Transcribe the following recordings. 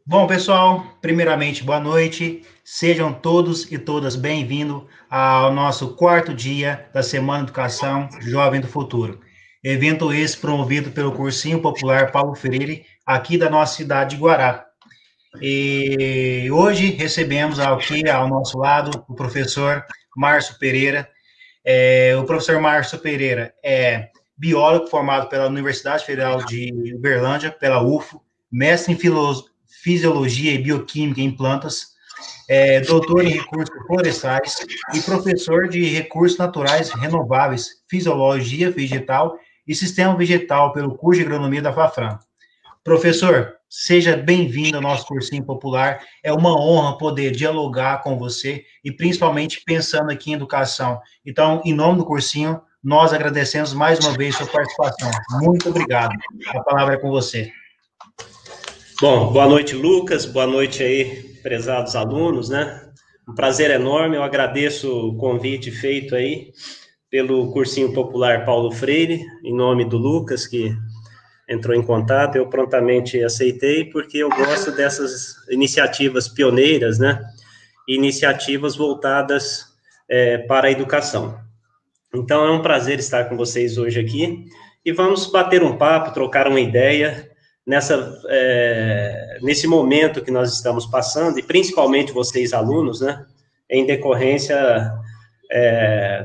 Bom, pessoal, primeiramente, boa noite. Sejam todos e todas bem-vindos ao nosso quarto dia da Semana de Educação Jovem do Futuro. Evento esse promovido pelo Cursinho Popular Paulo Freire, aqui da nossa cidade de Guará. E hoje recebemos aqui ao nosso lado o professor Márcio Pereira. O professor Márcio Pereira é biólogo formado pela Universidade Federal de Uberlândia, pela UFO, mestre em Fisiologia e Bioquímica em Plantas, doutor em Recursos Florestais e professor de Recursos Naturais Renováveis, Fisiologia Vegetal e Sistema Vegetal pelo curso de Agronomia da FAFRAM. Professor, seja bem-vindo ao nosso cursinho popular. É uma honra poder dialogar com você e principalmente pensando aqui em educação. Então, em nome do cursinho, nós agradecemos mais uma vez sua participação. Muito obrigado. A palavra é com você. Bom, boa noite, Lucas. Boa noite aí, prezados alunos, né? Um prazer enorme. Eu agradeço o convite feito aí pelo Cursinho Popular Paulo Freire, em nome do Lucas, que entrou em contato. Eu prontamente aceitei, porque eu gosto dessas iniciativas pioneiras, né? Iniciativas voltadas para a educação. Então, é um prazer estar com vocês hoje aqui e vamos bater um papo, trocar uma ideia nesse momento que nós estamos passando, e principalmente vocês, alunos, né, em decorrência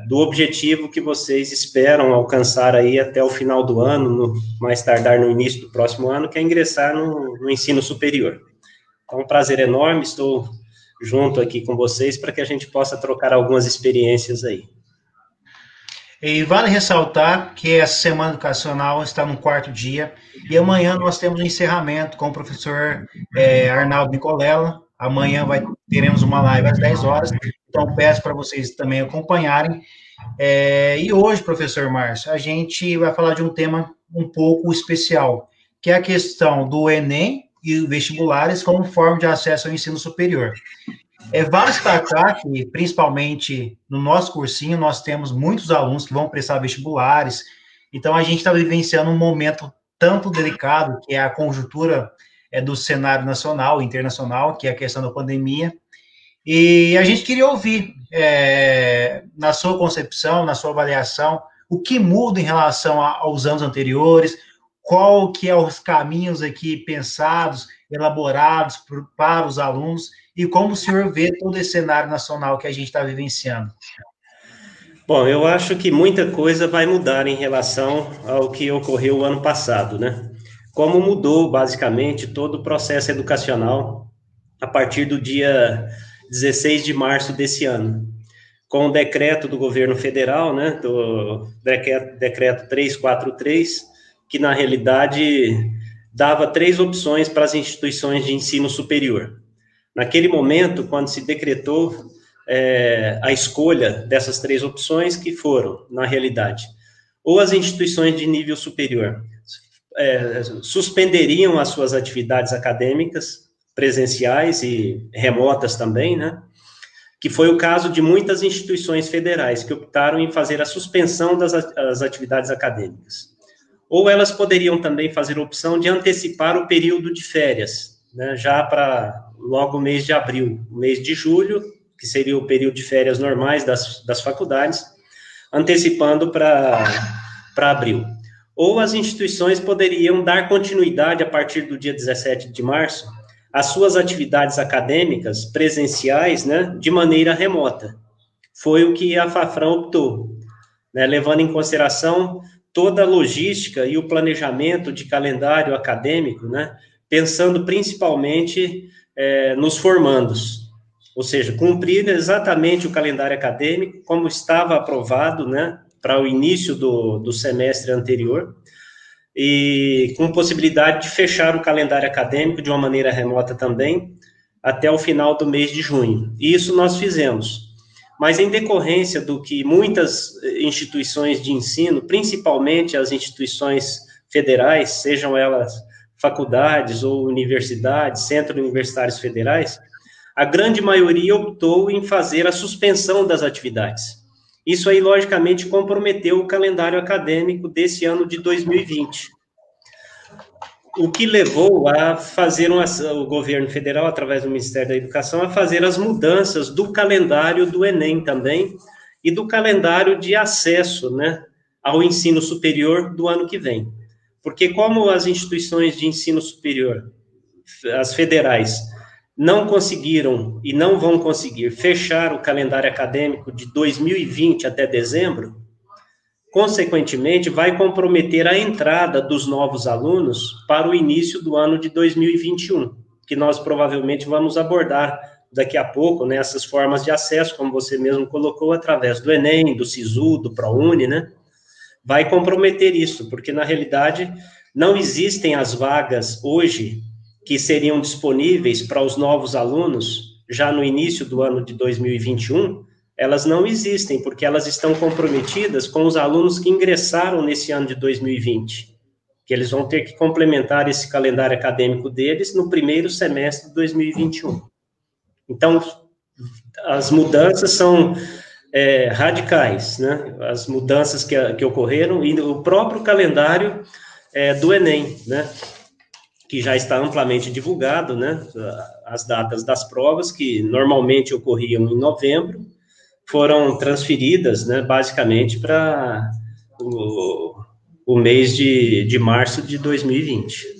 do objetivo que vocês esperam alcançar aí até o final do ano, mais tardar no início do próximo ano, que é ingressar no ensino superior. Então, um prazer enorme, estou junto aqui com vocês para que a gente possa trocar algumas experiências aí. E vale ressaltar que essa semana educacional está no quarto dia e amanhã nós temos um encerramento com o professor Arnaldo Nicolela. Amanhã teremos uma live às 10 horas, então peço para vocês também acompanharem. E hoje, professor Márcio, a gente vai falar de um tema um pouco especial, que é a questão do Enem e vestibulares como forma de acesso ao ensino superior. Vale destacar que, principalmente no nosso cursinho, nós temos muitos alunos que vão prestar vestibulares, então a gente está vivenciando um momento tanto delicado, que é a conjuntura do cenário nacional e internacional, que é a questão da pandemia, e a gente queria ouvir, na sua concepção, na sua avaliação, o que muda em relação aos anos anteriores, qual que é os caminhos aqui pensados, elaborados para os alunos, e como o senhor vê todo esse cenário nacional que a gente está vivenciando? Bom, eu acho que muita coisa vai mudar em relação ao que ocorreu o ano passado, né? Como mudou, basicamente, todo o processo educacional a partir do dia 16 de março desse ano, com o decreto do governo federal, né, do decreto 343, que, na realidade, dava 3 opções para as instituições de ensino superior. Naquele momento, quando se decretou a escolha dessas 3 opções, que foram, na realidade, ou as instituições de nível superior suspenderiam as suas atividades acadêmicas, presenciais e remotas também, né? Que foi o caso de muitas instituições federais que optaram em fazer a suspensão das atividades acadêmicas. Ou elas poderiam também fazer a opção de antecipar o período de férias, né, já para logo o mês de abril, o mês de julho, que seria o período de férias normais das faculdades, antecipando para abril. Ou as instituições poderiam dar continuidade a partir do dia 17 de março às suas atividades acadêmicas presenciais, né, de maneira remota. Foi o que a FAFRAM optou, né, levando em consideração toda a logística e o planejamento de calendário acadêmico, né, pensando principalmente nos formandos, ou seja, cumprir exatamente o calendário acadêmico como estava aprovado, né, para o início do semestre anterior, e com possibilidade de fechar o calendário acadêmico de uma maneira remota também, até o final do mês de junho. E isso nós fizemos. Mas em decorrência do que muitas instituições de ensino, principalmente as instituições federais, sejam elas faculdades ou universidades, centros universitários federais, a grande maioria optou em fazer a suspensão das atividades. Isso aí, logicamente, comprometeu o calendário acadêmico desse ano de 2020. o que levou a fazer o governo federal, através do Ministério da Educação, a fazer as mudanças do calendário do Enem também, e do calendário de acesso, né, ao ensino superior do ano que vem. Porque como as instituições de ensino superior, as federais, não conseguiram e não vão conseguir fechar o calendário acadêmico de 2020 até dezembro, consequentemente, vai comprometer a entrada dos novos alunos para o início do ano de 2021, que nós provavelmente vamos abordar daqui a pouco, né, essas formas de acesso, como você mesmo colocou, através do Enem, do SISU, do ProUni, né, vai comprometer isso, porque, na realidade, não existem as vagas hoje que seriam disponíveis para os novos alunos já no início do ano de 2021, elas não existem, porque elas estão comprometidas com os alunos que ingressaram nesse ano de 2020, que eles vão ter que complementar esse calendário acadêmico deles no primeiro semestre de 2021. Então, as mudanças são radicais, né? As mudanças que ocorreram, e o próprio calendário do Enem, né? Que já está amplamente divulgado, né? As datas das provas, que normalmente ocorriam em novembro, foram transferidas, né, basicamente, para o mês de março de 2020.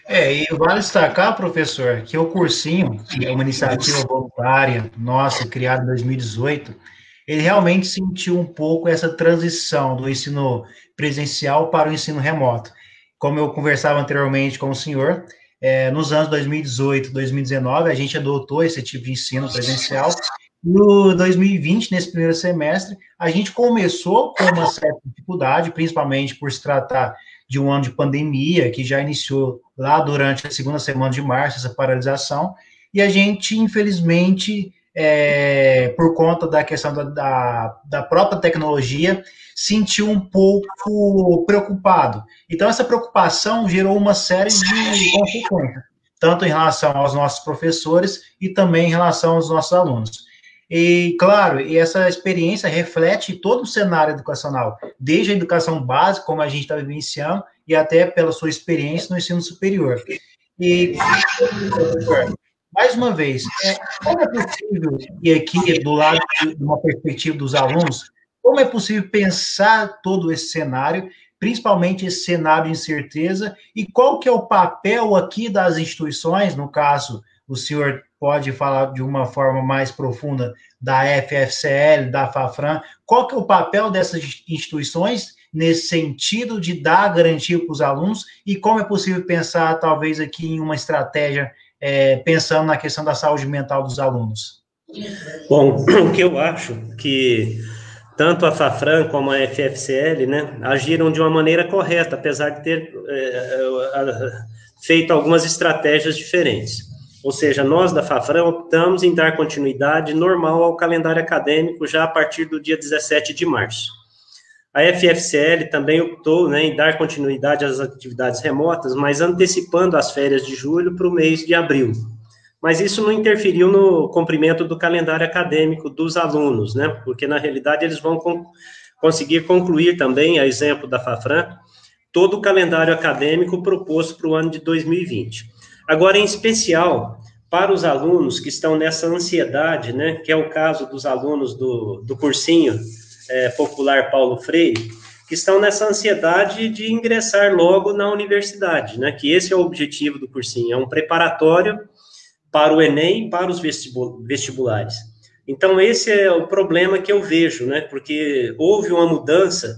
E vale destacar, professor, que o cursinho, que é uma iniciativa voluntária nossa, criada em 2018, ele realmente sentiu um pouco essa transição do ensino presencial para o ensino remoto. Como eu conversava anteriormente com o senhor, nos anos 2018, 2019, a gente adotou esse tipo de ensino presencial. No 2020, nesse primeiro semestre, a gente começou com uma certa dificuldade, principalmente por se tratar de um ano de pandemia, que já iniciou lá durante a segunda semana de março, essa paralisação, e a gente, infelizmente, por conta da questão da própria tecnologia, sentiu um pouco preocupado. Então, essa preocupação gerou uma série de consequências, tanto em relação aos nossos professores e também em relação aos nossos alunos. E, claro, essa experiência reflete todo o cenário educacional, desde a educação básica, como a gente está vivenciando, e até pela sua experiência no ensino superior. E, mais uma vez, como é possível, e aqui do lado de uma perspectiva dos alunos, como é possível pensar todo esse cenário, principalmente esse cenário de incerteza, e qual que é o papel aqui das instituições, no caso, o senhor pode falar de uma forma mais profunda da FFCL, da FAFRAM, qual que é o papel dessas instituições nesse sentido de dar garantia para os alunos, e como é possível pensar, talvez, aqui em uma estratégia pensando na questão da saúde mental dos alunos? Bom, o que eu acho que tanto a FAFRAM como a FFCL, né, agiram de uma maneira correta, apesar de ter feito algumas estratégias diferentes. Ou seja, nós da FAFRAM optamos em dar continuidade normal ao calendário acadêmico já a partir do dia 17 de março. A FFCL também optou, né, em dar continuidade às atividades remotas, mas antecipando as férias de julho para o mês de abril. Mas isso não interferiu no cumprimento do calendário acadêmico dos alunos, né, porque na realidade eles vão conseguir concluir também, a exemplo da FAFRAM, todo o calendário acadêmico proposto para o ano de 2020. Agora, em especial, para os alunos que estão nessa ansiedade, né, que é o caso dos alunos do cursinho popular Paulo Freire, que estão nessa ansiedade de ingressar logo na universidade, né, que esse é o objetivo do cursinho, é um preparatório para o Enem e para os vestibulares. Então, esse é o problema que eu vejo, né, porque houve uma mudança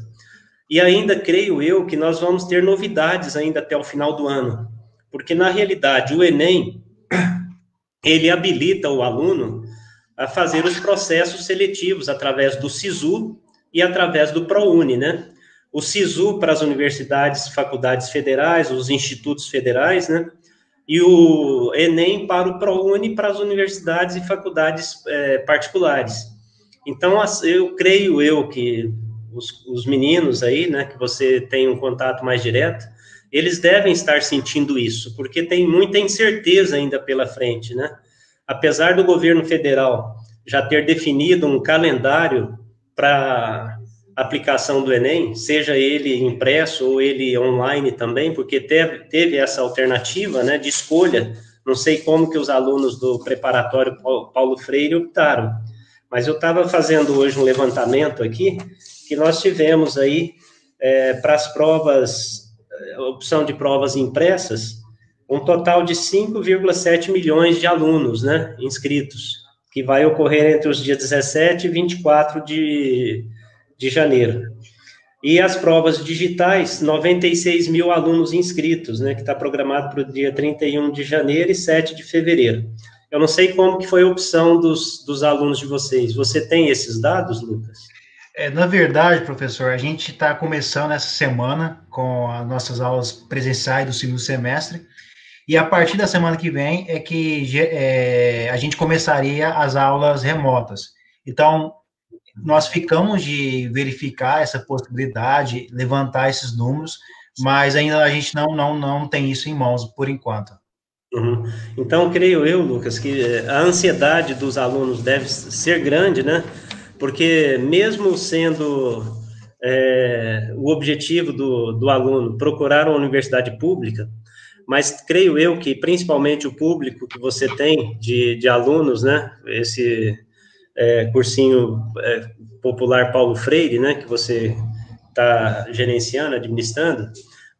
e ainda creio eu que nós vamos ter novidades ainda até o final do ano, porque, na realidade, o Enem, ele habilita o aluno a fazer os processos seletivos através do SISU e através do ProUni, né? O SISU para as universidades, faculdades federais, os institutos federais, né? E o Enem para o ProUni para as universidades e faculdades particulares. Então, eu creio que os meninos aí, né, que você tem um contato mais direto, eles devem estar sentindo isso, porque tem muita incerteza ainda pela frente, né? Apesar do governo federal já ter definido um calendário para aplicação do Enem, seja ele impresso ou ele online também, porque teve essa alternativa, né, de escolha. Não sei como que os alunos do preparatório Paulo Freire optaram, mas eu estava fazendo hoje um levantamento aqui, que nós tivemos aí, para as provas, opção de provas impressas, um total de 5,7 milhões de alunos, né, inscritos, que vai ocorrer entre os dias 17 e 24 de janeiro. E as provas digitais, 96 mil alunos inscritos, né, que está programado para o dia 31 de janeiro e 7 de fevereiro. Eu não sei como que foi a opção dos alunos de vocês. Você tem esses dados, Lucas? Na verdade, professor, a gente está começando essa semana com as nossas aulas presenciais do segundo semestre, e a partir da semana que vem é que a gente começaria as aulas remotas. Então, nós ficamos de verificar essa possibilidade, levantar esses números, mas ainda a gente não tem isso em mãos por enquanto. Uhum. Então, creio eu, Lucas, que a ansiedade dos alunos deve ser grande, né? Porque mesmo sendo o objetivo do aluno procurar uma universidade pública, mas creio eu que principalmente o público que você tem de alunos, né? Esse cursinho popular Paulo Freire, né? Que você está gerenciando, administrando,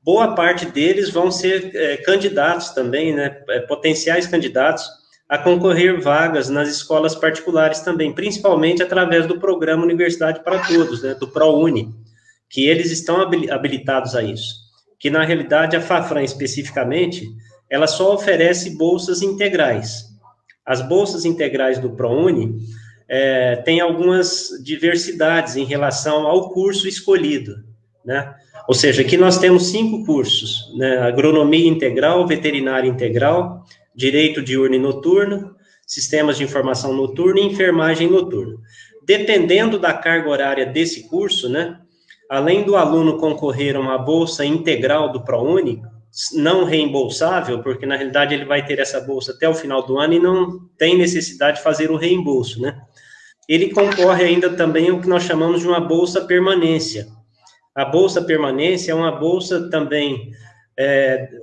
boa parte deles vão ser candidatos também, né, potenciais candidatos a concorrer vagas nas escolas particulares também, principalmente através do programa Universidade para Todos, né, do ProUni, que eles estão habilitados a isso. Que, na realidade, a Fafran, especificamente, ela só oferece bolsas integrais. As bolsas integrais do ProUni têm algumas diversidades em relação ao curso escolhido, né? Ou seja, aqui nós temos 5 cursos, né? Agronomia integral, veterinária integral, direito diurno e noturno, sistemas de informação noturna e enfermagem noturna. Dependendo da carga horária desse curso, né? Além do aluno concorrer a uma bolsa integral do ProUni, não reembolsável, porque na realidade ele vai ter essa bolsa até o final do ano e não tem necessidade de fazer o reembolso, né? Ele concorre ainda também ao que nós chamamos de uma bolsa permanência. A Bolsa Permanência é uma bolsa também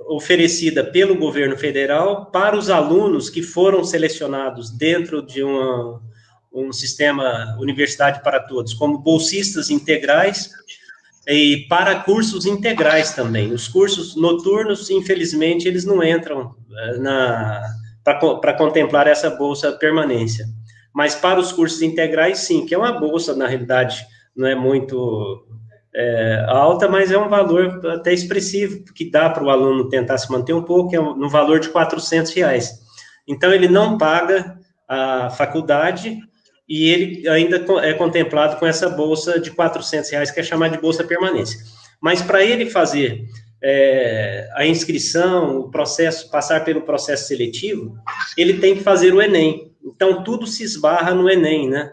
oferecida pelo governo federal para os alunos que foram selecionados dentro de um sistema Universidade para Todos, como bolsistas integrais e para cursos integrais também. Os cursos noturnos, infelizmente, eles não entram para contemplar essa Bolsa Permanência. Mas para os cursos integrais, sim, que é uma bolsa, na realidade, não é muito alta, mas é um valor até expressivo, que dá para o aluno tentar se manter um pouco, é no valor de R$400. Então, ele não paga a faculdade e ele ainda é contemplado com essa bolsa de R$400, que é chamada de Bolsa Permanência. Mas para ele fazer a inscrição, o processo, passar pelo processo seletivo, ele tem que fazer o Enem. Então, tudo se esbarra no Enem, né?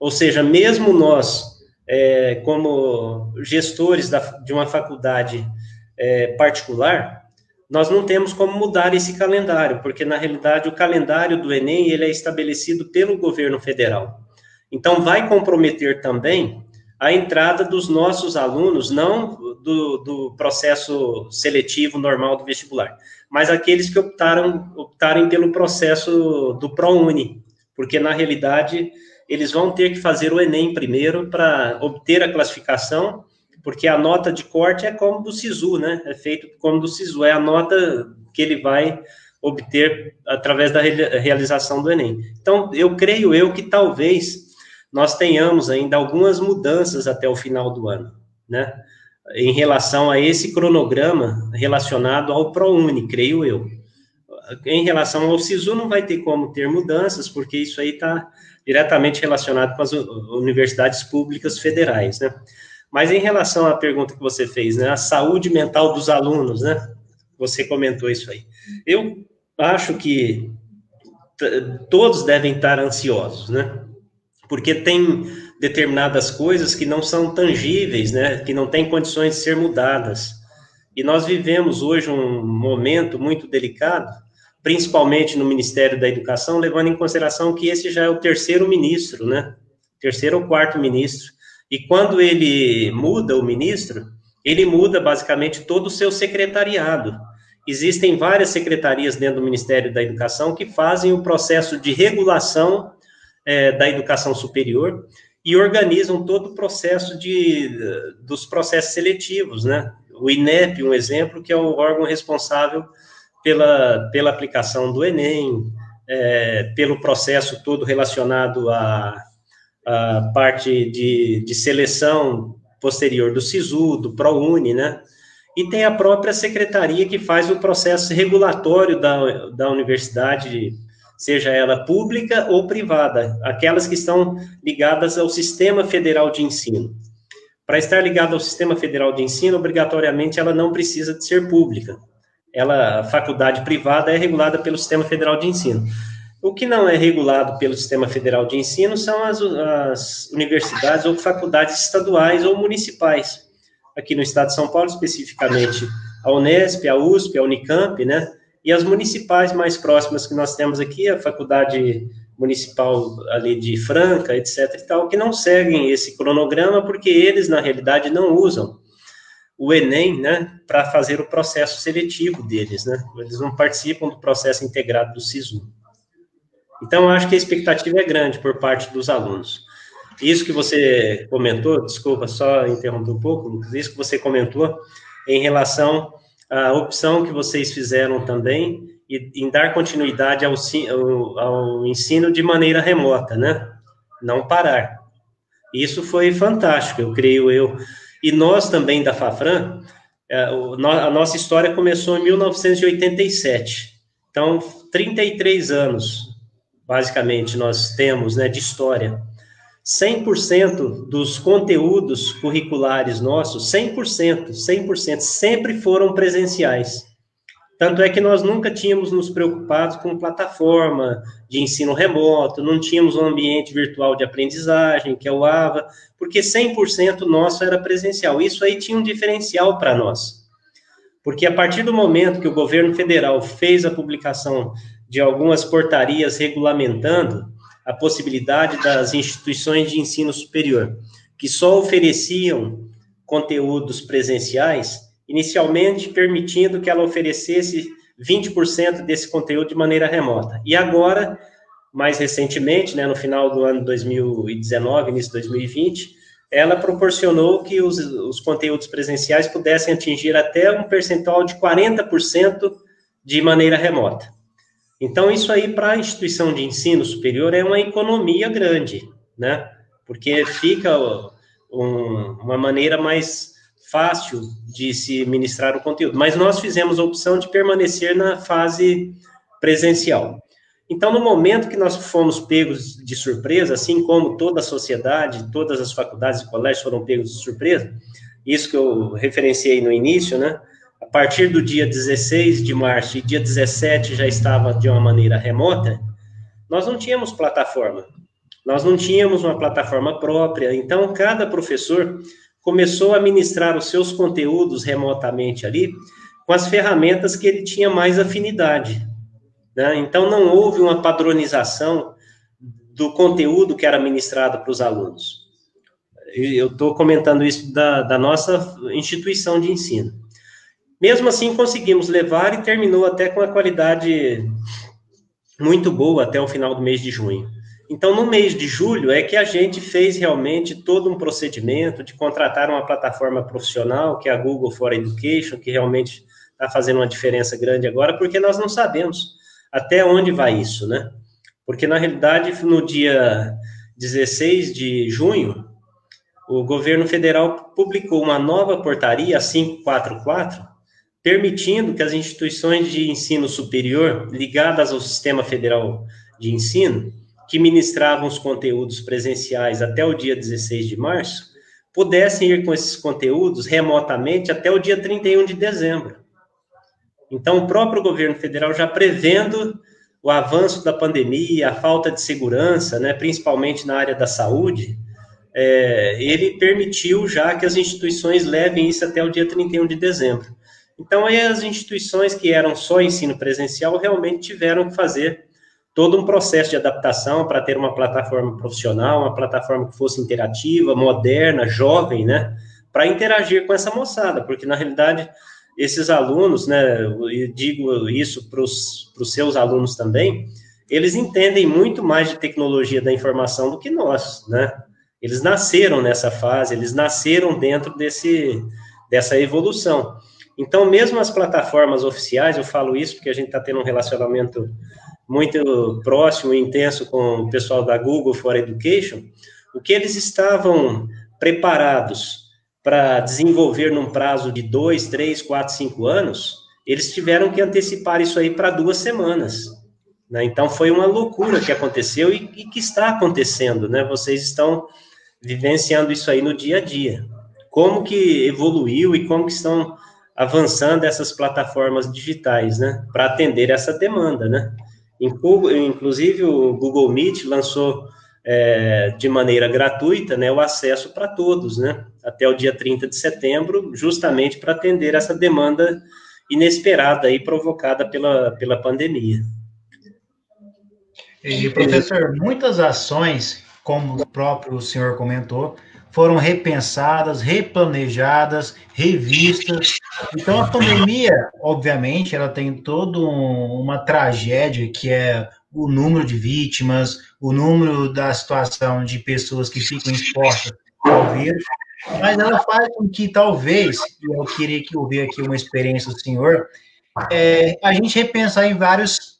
Ou seja, mesmo nós, como gestores de uma faculdade particular, nós não temos como mudar esse calendário, porque, na realidade, o calendário do Enem ele é estabelecido pelo governo federal. Então, vai comprometer também a entrada dos nossos alunos, não do processo seletivo normal do vestibular, mas aqueles que optarem pelo processo do ProUni, porque, na realidade, eles vão ter que fazer o Enem primeiro para obter a classificação, porque a nota de corte é como do SISU, né? É feito como do SISU, é a nota que ele vai obter através da realização do Enem. Então, eu creio que talvez nós tenhamos ainda algumas mudanças até o final do ano, né? Em relação a esse cronograma relacionado ao ProUni, creio eu. Em relação ao SISU, não vai ter como ter mudanças, porque isso aí está diretamente relacionado com as universidades públicas federais, né? Mas em relação à pergunta que você fez, né, a saúde mental dos alunos, né, você comentou isso aí. Eu acho que todos devem estar ansiosos, né, porque tem determinadas coisas que não são tangíveis, né, que não têm condições de ser mudadas. E nós vivemos hoje um momento muito delicado, principalmente no Ministério da Educação, levando em consideração que esse já é o terceiro ministro, né, terceiro ou quarto ministro, E quando ele muda, o ministro, ele muda basicamente todo o seu secretariado. Existem várias secretarias dentro do Ministério da Educação que fazem o processo de regulação da educação superior e organizam todo o processo dos processos seletivos, né? O INEP, um exemplo, que é o órgão responsável pela aplicação do Enem, pelo processo todo relacionado à parte de seleção posterior do SISU, do ProUni, né? E tem a própria secretaria que faz o processo regulatório da universidade, seja ela pública ou privada, aquelas que estão ligadas ao Sistema Federal de Ensino. Para estar ligada ao Sistema Federal de Ensino, obrigatoriamente ela não precisa de ser pública. A faculdade privada é regulada pelo Sistema Federal de Ensino. O que não é regulado pelo Sistema Federal de Ensino são as universidades ou faculdades estaduais ou municipais. Aqui no estado de São Paulo, especificamente, a Unesp, a USP, a Unicamp, né? E as municipais mais próximas que nós temos aqui, a Faculdade Municipal ali de Franca, etc. e tal, que não seguem esse cronograma, porque eles, na realidade, não usam o Enem, né, para fazer o processo seletivo deles, né? Eles não participam do processo integrado do SISU. Então, eu acho que a expectativa é grande por parte dos alunos. Isso que você comentou, desculpa, só interromper um pouco, Lucas, isso que você comentou em relação à opção que vocês fizeram também em dar continuidade ao ensino de maneira remota, né? Não parar. Isso foi fantástico, eu creio eu. E nós também da Fafran, a nossa história começou em 1987. Então, 33 anos, basicamente, nós temos, né, de história. 100% dos conteúdos curriculares nossos, 100%, sempre foram presenciais. Tanto é que nós nunca tínhamos nos preocupado com plataforma de ensino remoto, não tínhamos um ambiente virtual de aprendizagem, que é o AVA, porque 100% nosso era presencial. Isso aí tinha um diferencial para nós. Porque a partir do momento que o governo federal fez a publicação de algumas portarias regulamentando a possibilidade das instituições de ensino superior, que só ofereciam conteúdos presenciais, inicialmente permitindo que ela oferecesse 20% desse conteúdo de maneira remota. E agora, mais recentemente, né, no final do ano 2019, início de 2020, ela proporcionou que os conteúdos presenciais pudessem atingir até um percentual de 40% de maneira remota. Então, isso aí, para a instituição de ensino superior, é uma economia grande, né? Porque fica uma maneira mais fácil de se ministrar o conteúdo. Mas nós fizemos a opção de permanecer na fase presencial. Então, no momento que nós fomos pegos de surpresa, assim como toda a sociedade, todas as faculdades e colégios foram pegos de surpresa, isso que eu referenciei no início, né? A partir do dia 16 de março e dia 17 já estava de uma maneira remota, nós não tínhamos plataforma. Nós não tínhamos uma plataforma própria, então cada professor começou a ministrar os seus conteúdos remotamente ali com as ferramentas que ele tinha mais afinidade, né? Então não houve uma padronização do conteúdo que era ministrado para os alunos. Eu estou comentando isso da nossa instituição de ensino. Mesmo assim, conseguimos levar e terminou até com uma qualidade muito boa até o final do mês de junho. Então, no mês de julho, é que a gente fez realmente todo um procedimento de contratar uma plataforma profissional, que é a Google for Education, que realmente está fazendo uma diferença grande agora, porque nós não sabemos até onde vai isso, né? Porque, na realidade, no dia 16 de junho, o governo federal publicou uma nova portaria, a 544, permitindo que as instituições de ensino superior ligadas ao Sistema Federal de Ensino, que ministravam os conteúdos presenciais até o dia 16 de março, pudessem ir com esses conteúdos remotamente até o dia 31 de dezembro. Então, o próprio governo federal, já prevendo o avanço da pandemia, a falta de segurança, né, principalmente na área da saúde, ele permitiu já que as instituições levem isso até o dia 31 de dezembro. Então, aí as instituições que eram só ensino presencial realmente tiveram que fazer todo um processo de adaptação para ter uma plataforma profissional, uma plataforma que fosse interativa, moderna, jovem, né, para interagir com essa moçada, porque, na realidade, esses alunos, né, eu digo isso para os seus alunos também, eles entendem muito mais de tecnologia da informação do que nós, né? Eles nasceram nessa fase, eles nasceram dentro dessa evolução. Então, mesmo as plataformas oficiais, eu falo isso porque a gente está tendo um relacionamento muito próximo e intenso com o pessoal da Google for Education, o que eles estavam preparados para desenvolver num prazo de 2, 3, 4, 5 anos, eles tiveram que antecipar isso aí para 2 semanas, né? Então, foi uma loucura que aconteceu e que está acontecendo, né? Vocês estão vivenciando isso aí no dia a dia. Como que evoluiu e como que estão avançando essas plataformas digitais, né? Para atender essa demanda, né? Inclusive, o Google Meet lançou de maneira gratuita, né, o acesso para todos, né? Até o dia 30 de setembro, justamente para atender essa demanda inesperada aí provocada pela pandemia. E, professor, muitas ações, como o próprio senhor comentou, foram repensadas, replanejadas, revistas. Então, a pandemia, obviamente, ela tem toda uma tragédia, que é o número de vítimas, o número da situação de pessoas que ficam expostas ao vírus, mas ela faz com que, talvez, e eu queria que ouvir aqui uma experiência do senhor, a gente repensar em vários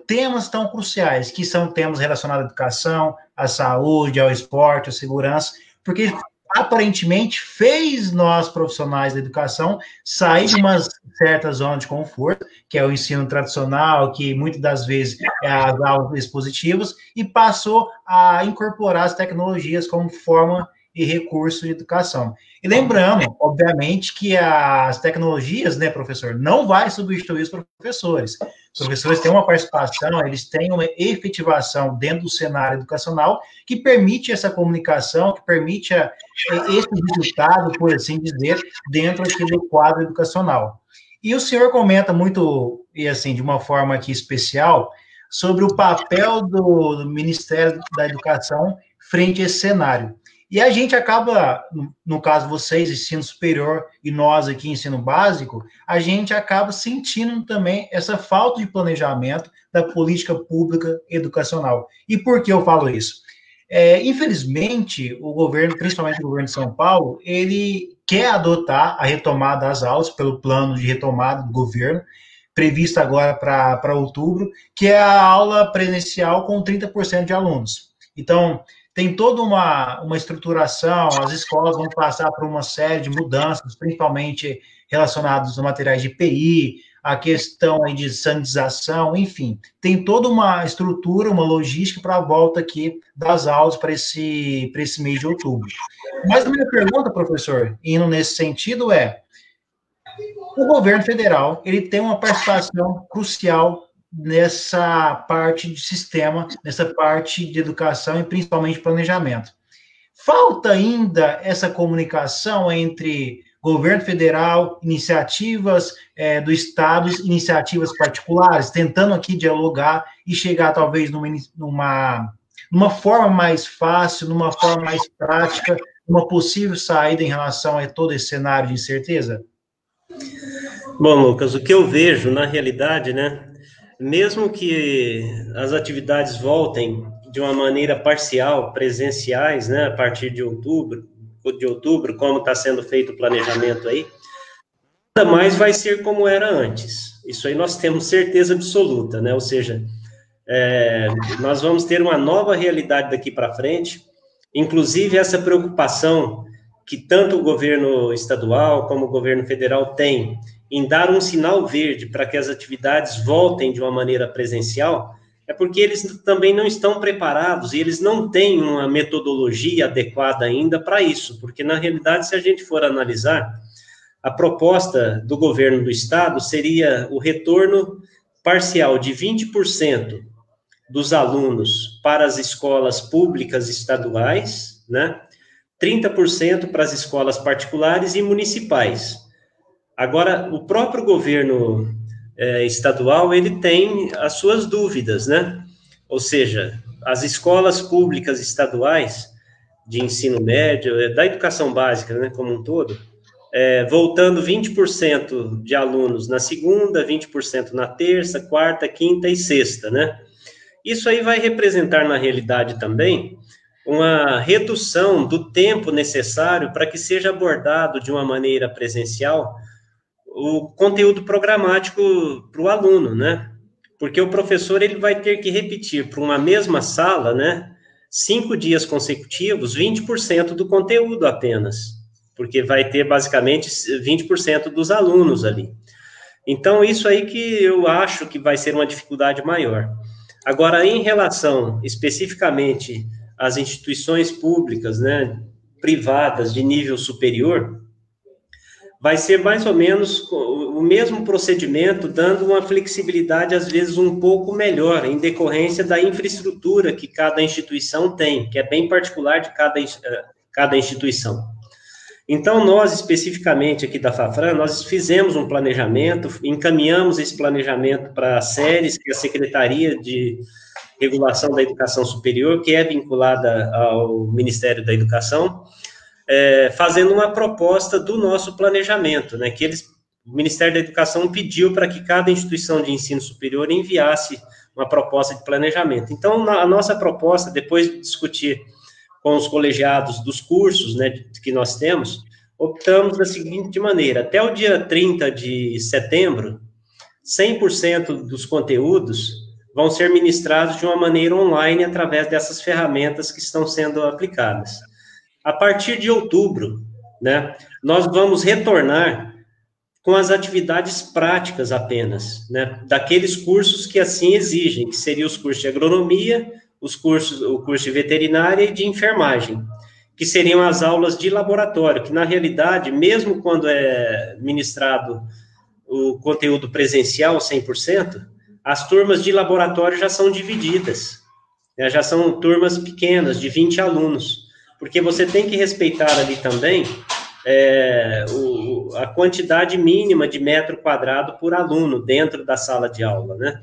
temas tão cruciais, que são temas relacionados à educação, à saúde, ao esporte, à segurança, porque aparentemente fez nós, profissionais da educação, sair de uma certa zona de conforto, que é o ensino tradicional, que muitas das vezes é as aulas expositivas, e passou a incorporar as tecnologias como forma e recurso de educação. E lembrando, obviamente, que as tecnologias, né, professor, não vai substituir os professores. Os professores têm uma participação, eles têm uma efetivação dentro do cenário educacional que permite essa comunicação, que permite esse resultado, por assim dizer, dentro aqui do quadro educacional. E o senhor comenta muito, e assim, de uma forma aqui especial, sobre o papel do Ministério da Educação frente a esse cenário. E a gente acaba, no caso vocês, ensino superior, e nós aqui, ensino básico, a gente acaba sentindo também essa falta de planejamento da política pública educacional. E por que eu falo isso? Infelizmente, o governo, principalmente o governo de São Paulo, ele quer adotar a retomada das aulas pelo plano de retomada do governo, previsto agora para outubro, que é a aula presencial com 30% de alunos. Então, tem toda uma estruturação, as escolas vão passar por uma série de mudanças, principalmente relacionadas a materiais de IPI, a questão aí de sanitização, enfim, tem toda uma estrutura, uma logística para a volta aqui das aulas para esse mês de outubro. Mas a minha pergunta, professor, indo nesse sentido, o governo federal, ele tem uma participação crucial nessa parte de sistema, nessa parte de educação e principalmente planejamento. Falta ainda essa comunicação entre governo federal, iniciativas do Estado, iniciativas particulares, tentando aqui dialogar e chegar talvez numa forma mais fácil, numa forma mais prática, uma possível saída em relação a todo esse cenário de incerteza? Bom, Lucas, o que eu vejo na realidade, né, mesmo que as atividades voltem de uma maneira parcial, presenciais, né, a partir de outubro, como está sendo feito o planejamento aí, nada mais vai ser como era antes. Isso aí nós temos certeza absoluta, né? Ou seja, nós vamos ter uma nova realidade daqui para frente, inclusive essa preocupação que tanto o governo estadual como o governo federal tem em dar um sinal verde para que as atividades voltem de uma maneira presencial, é porque eles também não estão preparados e eles não têm uma metodologia adequada ainda para isso, porque, na realidade, se a gente for analisar, a proposta do governo do estado seria o retorno parcial de 20% dos alunos para as escolas públicas estaduais, né? 30% para as escolas particulares e municipais. Agora, o próprio governo estadual, ele tem as suas dúvidas, né? ou seja, as escolas públicas estaduais de ensino médio, da educação básica, né, como um todo, voltando 20% de alunos na segunda, 20% na terça, quarta, quinta e sexta, né? Isso aí vai representar, na realidade, também, uma redução do tempo necessário para que seja abordado de uma maneira presencial o conteúdo programático para o aluno, né? Porque o professor ele vai ter que repetir para uma mesma sala, né, 5 dias consecutivos, 20% do conteúdo apenas, porque vai ter basicamente 20% dos alunos ali. Então, isso aí que eu acho que vai ser uma dificuldade maior. Agora, em relação especificamente às instituições públicas, né, privadas de nível superior, vai ser mais ou menos o mesmo procedimento, dando uma flexibilidade, às vezes, um pouco melhor, em decorrência da infraestrutura que cada instituição tem, que é bem particular de cada instituição. Então, nós, especificamente aqui da Fafran, nós fizemos um planejamento, encaminhamos esse planejamento para a SERES, que é a Secretaria de Regulação da Educação Superior, que é vinculada ao Ministério da Educação, fazendo uma proposta do nosso planejamento, né, que o Ministério da Educação pediu para que cada instituição de ensino superior enviasse uma proposta de planejamento. Então, a nossa proposta, depois de discutir com os colegiados dos cursos, né, que nós temos, optamos da seguinte maneira: até o dia 30 de setembro, 100% dos conteúdos vão ser ministrados de uma maneira online através dessas ferramentas que estão sendo aplicadas. A partir de outubro, né, nós vamos retornar com as atividades práticas apenas, né, daqueles cursos que assim exigem, que seriam os cursos de agronomia, o curso de veterinária e de enfermagem, que seriam as aulas de laboratório, que na realidade, mesmo quando é ministrado o conteúdo presencial 100%, as turmas de laboratório já são divididas, né, já são turmas pequenas, de 20 alunos, porque você tem que respeitar ali também a quantidade mínima de metro quadrado por aluno dentro da sala de aula, né?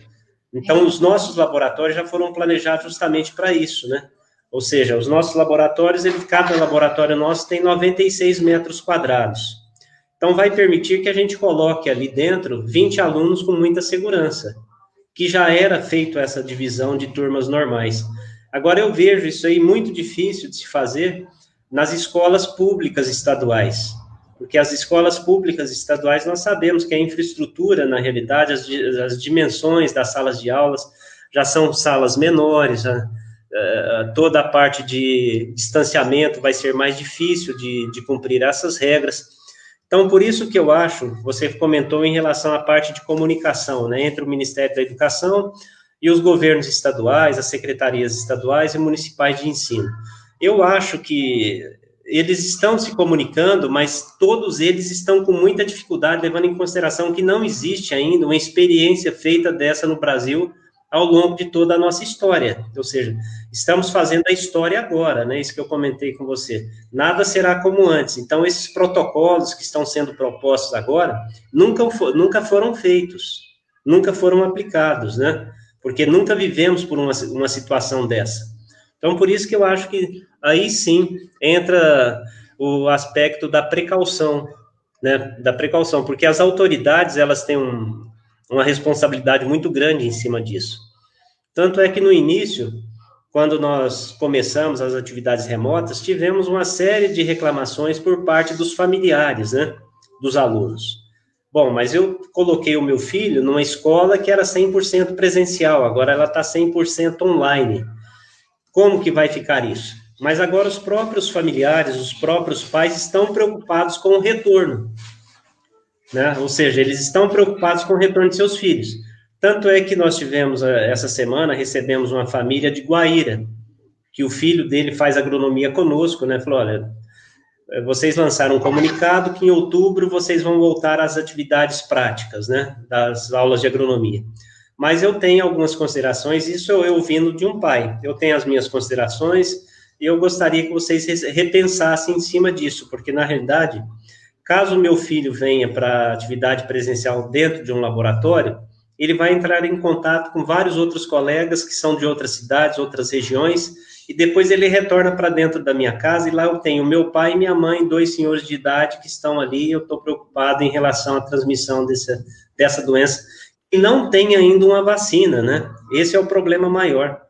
Então, os nossos laboratórios já foram planejados justamente para isso, né? Ou seja, os nossos laboratórios, cada laboratório nosso tem 96 metros quadrados. Então, vai permitir que a gente coloque ali dentro 20 alunos com muita segurança, que já era feito essa divisão de turmas normais. Agora, eu vejo isso aí muito difícil de se fazer nas escolas públicas estaduais, porque as escolas públicas estaduais, nós sabemos que a infraestrutura, na realidade, as dimensões das salas de aulas já são salas menores, toda a parte de distanciamento vai ser mais difícil de cumprir essas regras. Então, por isso que eu acho, você comentou em relação à parte de comunicação, né, entre o Ministério da Educação e os governos estaduais, as secretarias estaduais e municipais de ensino. Eu acho que eles estão se comunicando, mas todos eles estão com muita dificuldade, levando em consideração que não existe ainda uma experiência feita dessa no Brasil ao longo de toda a nossa história. Ou seja, estamos fazendo a história agora, né? Isso que eu comentei com você. Nada será como antes. Então, esses protocolos que estão sendo propostos agora nunca foram feitos, nunca foram aplicados, né? Porque nunca vivemos por uma situação dessa. Então, por isso que eu acho que aí sim entra o aspecto da precaução, né? Da precaução, porque as autoridades, elas têm uma responsabilidade muito grande em cima disso. Tanto é que no início, quando nós começamos as atividades remotas, tivemos uma série de reclamações por parte dos familiares, né? Dos alunos. Bom, mas eu coloquei o meu filho numa escola que era 100% presencial, agora ela está 100% online. Como que vai ficar isso? Mas agora os próprios familiares, os próprios pais estão preocupados com o retorno, né? Ou seja, eles estão preocupados com o retorno de seus filhos. Tanto é que nós tivemos, essa semana, recebemos uma família de Guaíra, que o filho dele faz agronomia conosco, né? Falou, olha, vocês lançaram um comunicado que em outubro vocês vão voltar às atividades práticas, né, das aulas de agronomia. Mas eu tenho algumas considerações, isso eu vindo de um pai. Eu tenho as minhas considerações e eu gostaria que vocês repensassem em cima disso, porque, na realidade, caso o meu filho venha para atividade presencial dentro de um laboratório, ele vai entrar em contato com vários outros colegas que são de outras cidades, outras regiões, e depois ele retorna para dentro da minha casa, e lá eu tenho meu pai e minha mãe, 2 senhores de idade que estão ali, e eu estou preocupado em relação à transmissão dessa doença, e não tem ainda uma vacina, né? Esse é o problema maior.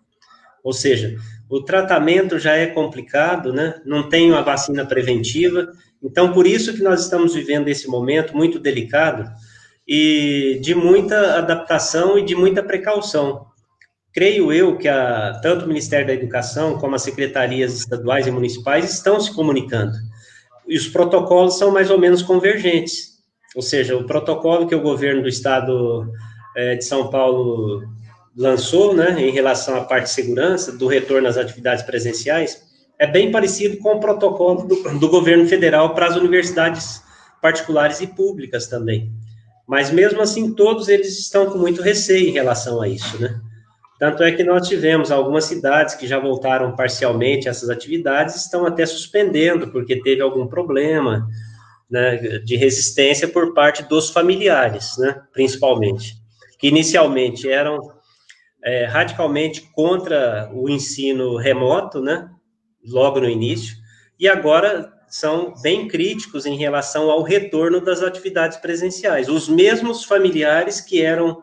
Ou seja, o tratamento já é complicado, né? Não tem uma vacina preventiva, então por isso que nós estamos vivendo esse momento muito delicado e de muita adaptação e de muita precaução. Creio eu que tanto o Ministério da Educação como as secretarias estaduais e municipais estão se comunicando. E os protocolos são mais ou menos convergentes. Ou seja, o protocolo que o governo do estado de São Paulo lançou, né, em relação à parte de segurança, do retorno às atividades presenciais, é bem parecido com o protocolo do governo federal para as universidades particulares e públicas também. Mas, mesmo assim, todos eles estão com muito receio em relação a isso, né? Tanto é que nós tivemos algumas cidades que já voltaram parcialmente a essas atividades, estão até suspendendo, porque teve algum problema, né, de resistência por parte dos familiares, né, principalmente, que inicialmente eram radicalmente contra o ensino remoto, né, logo no início, e agora são bem críticos em relação ao retorno das atividades presenciais. Os mesmos familiares que eram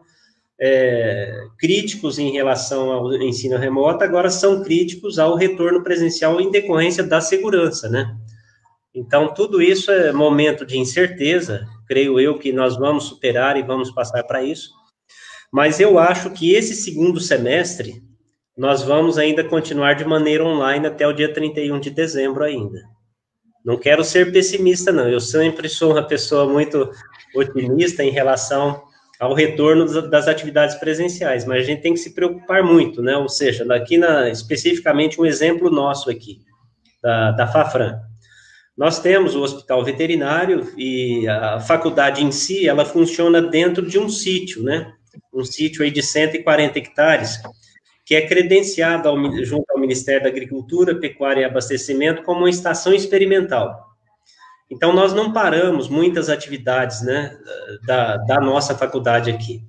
críticos em relação ao ensino remoto, agora são críticos ao retorno presencial em decorrência da segurança, né? Então, tudo isso é momento de incerteza, creio eu que nós vamos superar e vamos passar para isso, mas eu acho que esse segundo semestre, nós vamos ainda continuar de maneira online até o dia 31 de dezembro ainda. Não quero ser pessimista, não, eu sempre sou uma pessoa muito otimista em relação ao retorno das atividades presenciais, mas a gente tem que se preocupar muito, né, ou seja, especificamente um exemplo nosso aqui, da Fafran. Nós temos o hospital veterinário e a faculdade em si, ela funciona dentro de um sítio, né, um sítio aí de 140 hectares, que é credenciado junto ao Ministério da Agricultura, Pecuária e Abastecimento como uma estação experimental. Então, nós não paramos muitas atividades, né, da nossa faculdade aqui,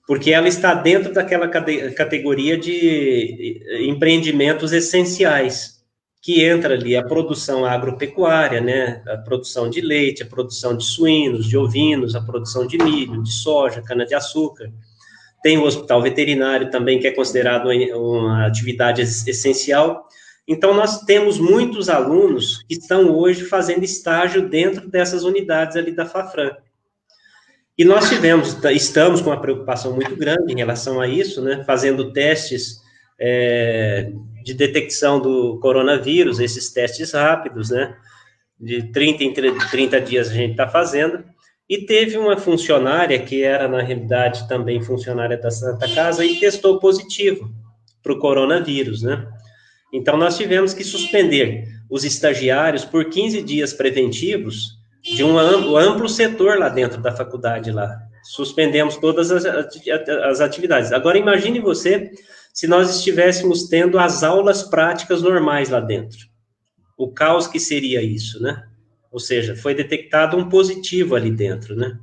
porque ela está dentro daquela categoria de empreendimentos essenciais, que entra ali a produção agropecuária, né, a produção de leite, a produção de suínos, de ovinos, a produção de milho, de soja, cana-de-açúcar. Tem o hospital veterinário também, que é considerado uma atividade essencial. Então, nós temos muitos alunos que estão hoje fazendo estágio dentro dessas unidades ali da Fafran. E nós estamos com uma preocupação muito grande em relação a isso, né, fazendo testes de detecção do coronavírus, esses testes rápidos, né, de 30 em 30 dias a gente está fazendo, e teve uma funcionária, que era, na realidade, também funcionária da Santa Casa, e testou positivo para o coronavírus, né? Então, nós tivemos que suspender os estagiários por 15 dias preventivos de um amplo setor lá dentro da faculdade lá. Suspendemos todas as atividades. Agora, imagine você se nós estivéssemos tendo as aulas práticas normais lá dentro. O caos que seria isso, né? Ou seja, foi detectado um positivo ali dentro, né?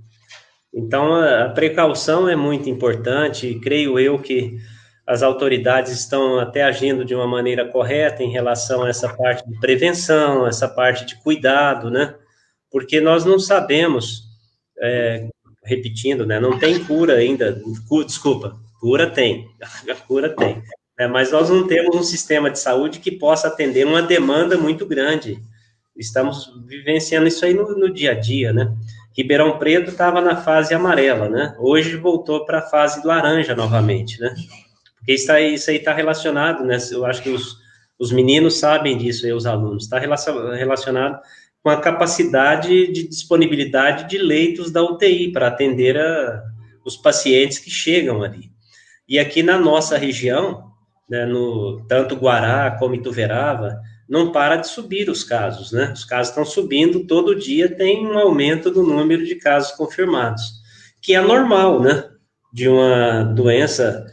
Então, a precaução é muito importante, e creio eu que as autoridades estão até agindo de uma maneira correta em relação a essa parte de prevenção, essa parte de cuidado, né? Porque nós não sabemos, repetindo, né? Não tem cura ainda, desculpa, cura tem, mas nós não temos um sistema de saúde que possa atender uma demanda muito grande. Estamos vivenciando isso aí no dia a dia, né? Ribeirão Preto estava na fase amarela, né? Hoje voltou para a fase laranja novamente, né? Porque isso aí está relacionado, né? Eu acho que os meninos sabem disso, aí, os alunos. Está relacionado com a capacidade de disponibilidade de leitos da UTI para atender os pacientes que chegam ali. E aqui na nossa região, né, tanto Guará como Ituverava, não para de subir os casos, né? Os casos estão subindo, todo dia tem um aumento do número de casos confirmados, que é normal, né? De uma doença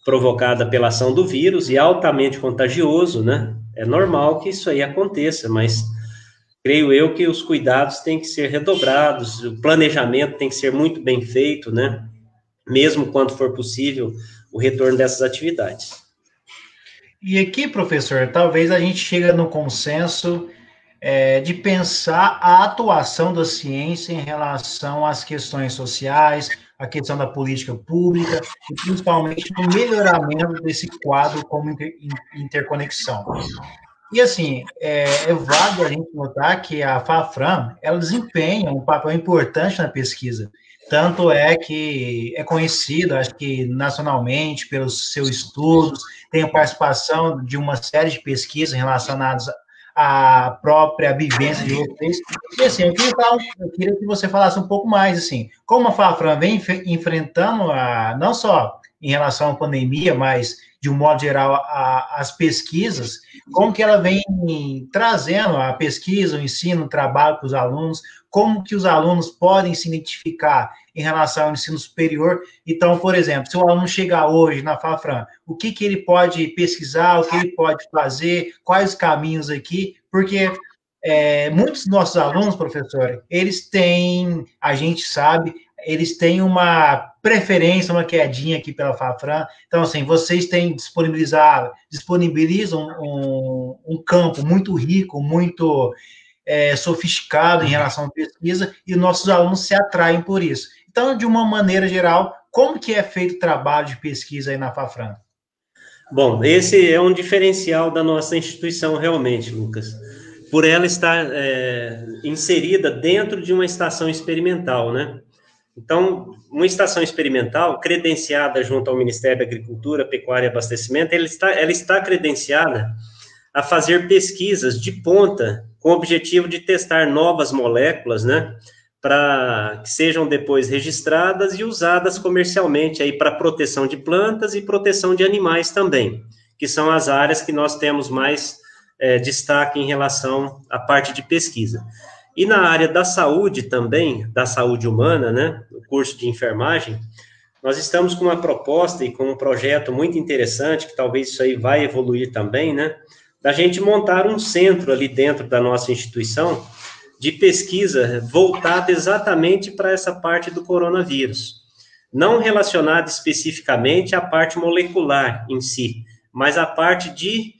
provocada pela ação do vírus e altamente contagioso, né? É normal que isso aí aconteça, mas creio eu que os cuidados têm que ser redobrados, o planejamento tem que ser muito bem feito, né? Mesmo quando for possível o retorno dessas atividades. E aqui, professor, talvez a gente chegue no consenso de pensar a atuação da ciência em relação às questões sociais, a questão da política pública, e principalmente no melhoramento desse quadro como interconexão. E, assim, é válido a gente notar que a FAFRAM, ela desempenha um papel importante na pesquisa. Tanto é que é conhecida, acho que nacionalmente, pelos seus estudos, tem a participação de uma série de pesquisas relacionadas à própria vivência de vocês. E, assim, eu queria que você falasse um pouco mais, assim, como a FAFRAM vem enfrentando, não só em relação à pandemia, mas, de um modo geral, as pesquisas, como que ela vem trazendo a pesquisa, o ensino, o trabalho para os alunos, como que os alunos podem se identificar em relação ao ensino superior. Então, por exemplo, se o aluno chegar hoje na FAFRAM, o que ele pode pesquisar, o que ele pode fazer, quais os caminhos aqui, porque muitos dos nossos alunos, professor, eles têm, a gente sabe, eles têm uma preferência, uma quedinha aqui pela FAFRAM. Então, assim, vocês disponibilizam um campo muito rico, muito sofisticado em relação à pesquisa, e nossos alunos se atraem por isso. Então, de uma maneira geral, como que é feito o trabalho de pesquisa aí na FAFRAM? Bom, esse é um diferencial da nossa instituição, realmente, Lucas. Por ela estar inserida dentro de uma estação experimental, né? Então, uma estação experimental credenciada junto ao Ministério da Agricultura, Pecuária e Abastecimento, ela está credenciada a fazer pesquisas de ponta com o objetivo de testar novas moléculas, né, para que sejam depois registradas e usadas comercialmente aí para proteção de plantas e proteção de animais também, que são as áreas que nós temos mais destaque em relação à parte de pesquisa. E na área da saúde também, da saúde humana, né, o curso de enfermagem, nós estamos com uma proposta e com um projeto muito interessante, que talvez isso aí vai evoluir também, né, da gente montar um centro ali dentro da nossa instituição de pesquisa voltado exatamente para essa parte do coronavírus. Não relacionado especificamente à parte molecular em si, mas à parte de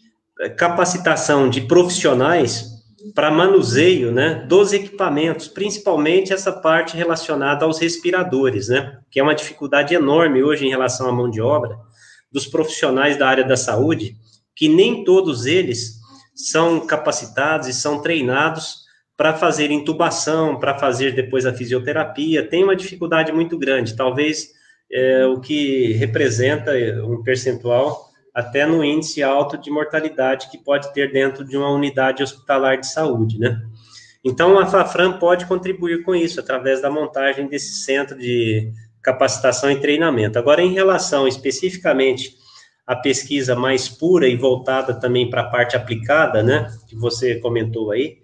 capacitação de profissionais para manuseio, né, dos equipamentos, principalmente essa parte relacionada aos respiradores, né, que é uma dificuldade enorme hoje em relação à mão de obra dos profissionais da área da saúde, que nem todos eles são capacitados e são treinados para fazer intubação, para fazer depois a fisioterapia, tem uma dificuldade muito grande, talvez o que representa um percentual até no índice alto de mortalidade que pode ter dentro de uma unidade hospitalar de saúde, né? Então, a FAFRAM pode contribuir com isso, através da montagem desse centro de capacitação e treinamento. Agora, em relação especificamente à pesquisa mais pura e voltada também para a parte aplicada, né, que você comentou aí,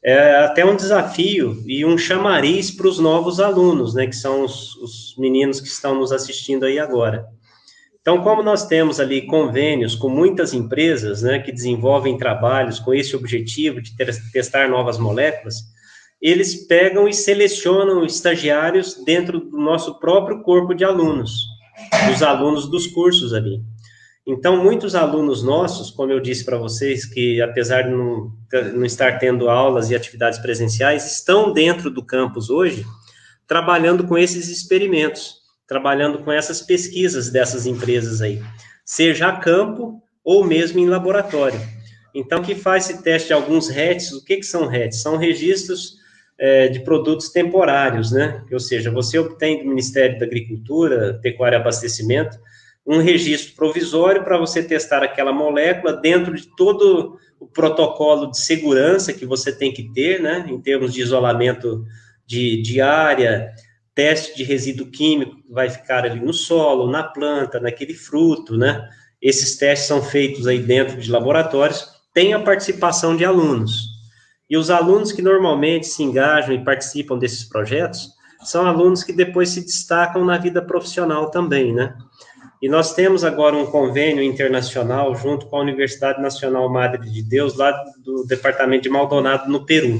é até um desafio e um chamariz para os novos alunos, né, que são os meninos que estão nos assistindo aí agora. Então, como nós temos ali convênios com muitas empresas, né, que desenvolvem trabalhos com esse objetivo de testar novas moléculas, eles pegam e selecionam estagiários dentro do nosso próprio corpo de alunos, dos alunos dos cursos ali. Então, muitos alunos nossos, como eu disse para vocês, que apesar de não estar tendo aulas e atividades presenciais, estão dentro do campus hoje, trabalhando com esses experimentos, trabalhando com essas pesquisas dessas empresas aí, seja a campo ou mesmo em laboratório. Então, que faz esse teste de alguns RETs, o que são RETs? São registros de produtos temporários, né? Ou seja, você obtém do Ministério da Agricultura, Pecuária e Abastecimento, um registro provisório para você testar aquela molécula dentro de todo o protocolo de segurança que você tem que ter, né? Em termos de isolamento de área, teste de resíduo químico que vai ficar ali no solo, na planta, naquele fruto, né? Esses testes são feitos aí dentro de laboratórios, tem a participação de alunos. E os alunos que normalmente se engajam e participam desses projetos são alunos que depois se destacam na vida profissional também, né? E nós temos agora um convênio internacional junto com a Universidade Nacional Madre de Deus, lá do departamento de Maldonado, no Peru.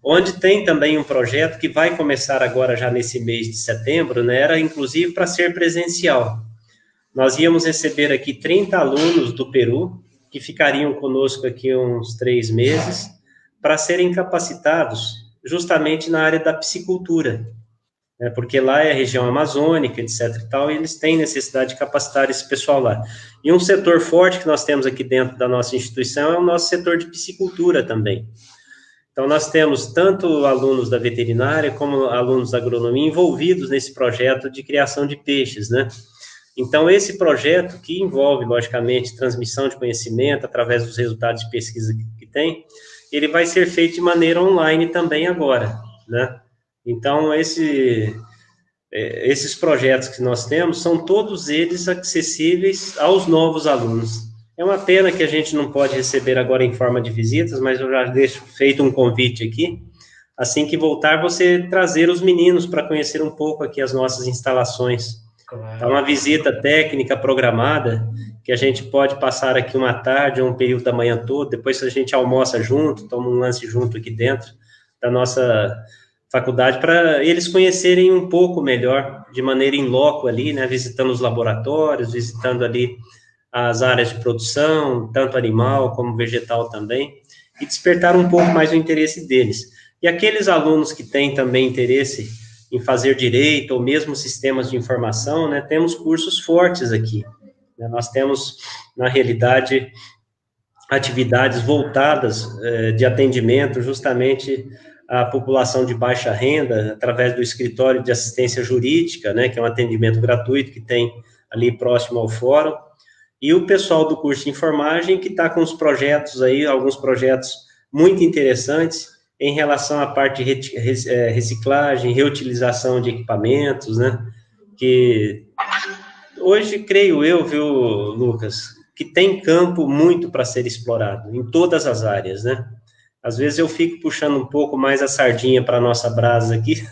onde tem também um projeto que vai começar agora já nesse mês de setembro, né, era inclusive para ser presencial. Nós íamos receber aqui 30 alunos do Peru, que ficariam conosco aqui uns 3 meses, para serem capacitados justamente na área da piscicultura, né, porque lá é a região amazônica, etc. e tal, e eles têm necessidade de capacitar esse pessoal lá. E um setor forte que nós temos aqui dentro da nossa instituição é o nosso setor de piscicultura também. Então, nós temos tanto alunos da veterinária como alunos da agronomia envolvidos nesse projeto de criação de peixes, né? Então, esse projeto, que envolve, logicamente, transmissão de conhecimento através dos resultados de pesquisa que tem, ele vai ser feito de maneira online também agora, né? Então, esses projetos que nós temos, são todos eles acessíveis aos novos alunos. É uma pena que a gente não pode receber agora em forma de visitas, mas eu já deixo feito um convite aqui. Assim que voltar, você trazer os meninos para conhecer um pouco aqui as nossas instalações. Claro. É uma visita técnica programada, que a gente pode passar aqui uma tarde ou um período da manhã todo, depois a gente almoça junto, toma um lance junto aqui dentro da nossa faculdade, para eles conhecerem um pouco melhor, de maneira in loco ali, né, visitando os laboratórios, visitando ali as áreas de produção, tanto animal como vegetal também, e despertar um pouco mais o interesse deles. E aqueles alunos que têm também interesse em fazer direito, ou mesmo sistemas de informação, né, temos cursos fortes aqui. Né, nós temos, na realidade, atividades voltadas de atendimento justamente à população de baixa renda, através do escritório de assistência jurídica, né, que é um atendimento gratuito que tem ali próximo ao fórum, e o pessoal do curso de enfermagem que está com os projetos aí, alguns projetos muito interessantes em relação à parte de reciclagem, reutilização de equipamentos, né, que hoje, creio eu, viu, Lucas, que tem campo muito para ser explorado, em todas as áreas, né. Às vezes eu fico puxando um pouco mais a sardinha para a nossa brasa aqui,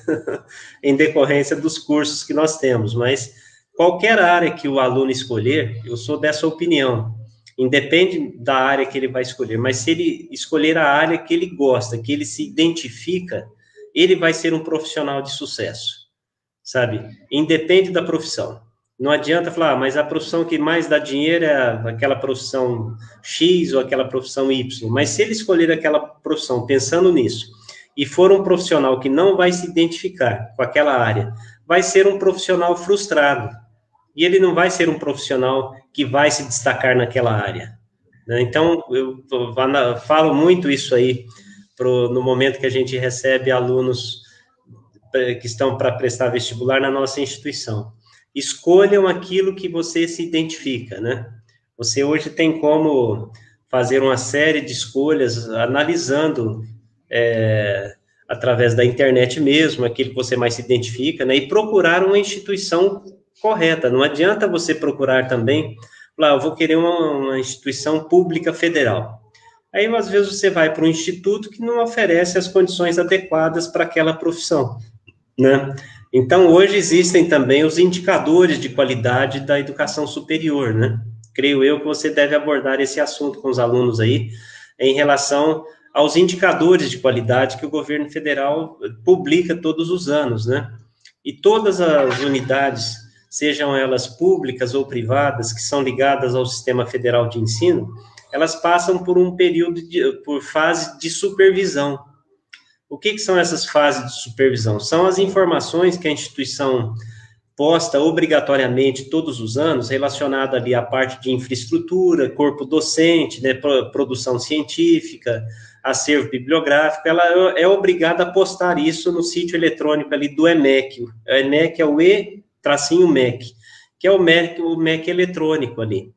em decorrência dos cursos que nós temos, mas qualquer área que o aluno escolher, eu sou dessa opinião, independe da área que ele vai escolher, mas se ele escolher a área que ele gosta, que ele se identifica, ele vai ser um profissional de sucesso, sabe? Independe da profissão. Não adianta falar, mas a profissão que mais dá dinheiro é aquela profissão X ou aquela profissão Y, mas se ele escolher aquela profissão pensando nisso, e for um profissional que não vai se identificar com aquela área, vai ser um profissional frustrado, e ele não vai ser um profissional que vai se destacar naquela área, né? Então, eu falo muito isso aí no momento que a gente recebe alunos que estão para prestar vestibular na nossa instituição. Escolham aquilo que você se identifica, né? Você hoje tem como fazer uma série de escolhas, analisando através da internet mesmo, aquilo que você mais se identifica, né? E procurar uma instituição correta. Não adianta você procurar também, eu vou querer uma instituição pública federal. Aí, às vezes, você vai para um instituto que não oferece as condições adequadas para aquela profissão, né? Então, hoje existem também os indicadores de qualidade da educação superior, né? Creio eu que você deve abordar esse assunto com os alunos aí, em relação aos indicadores de qualidade que o governo federal publica todos os anos, né? E todas as unidades, sejam elas públicas ou privadas, que são ligadas ao Sistema Federal de Ensino, elas passam por um período, por fase de supervisão. O que são essas fases de supervisão? São as informações que a instituição posta obrigatoriamente todos os anos, relacionada ali à parte de infraestrutura, corpo docente, né, produção científica, acervo bibliográfico. Ela é obrigada a postar isso no sítio eletrônico ali do EMEC. O EMEC é o E-MEC, que é o MEC eletrônico ali.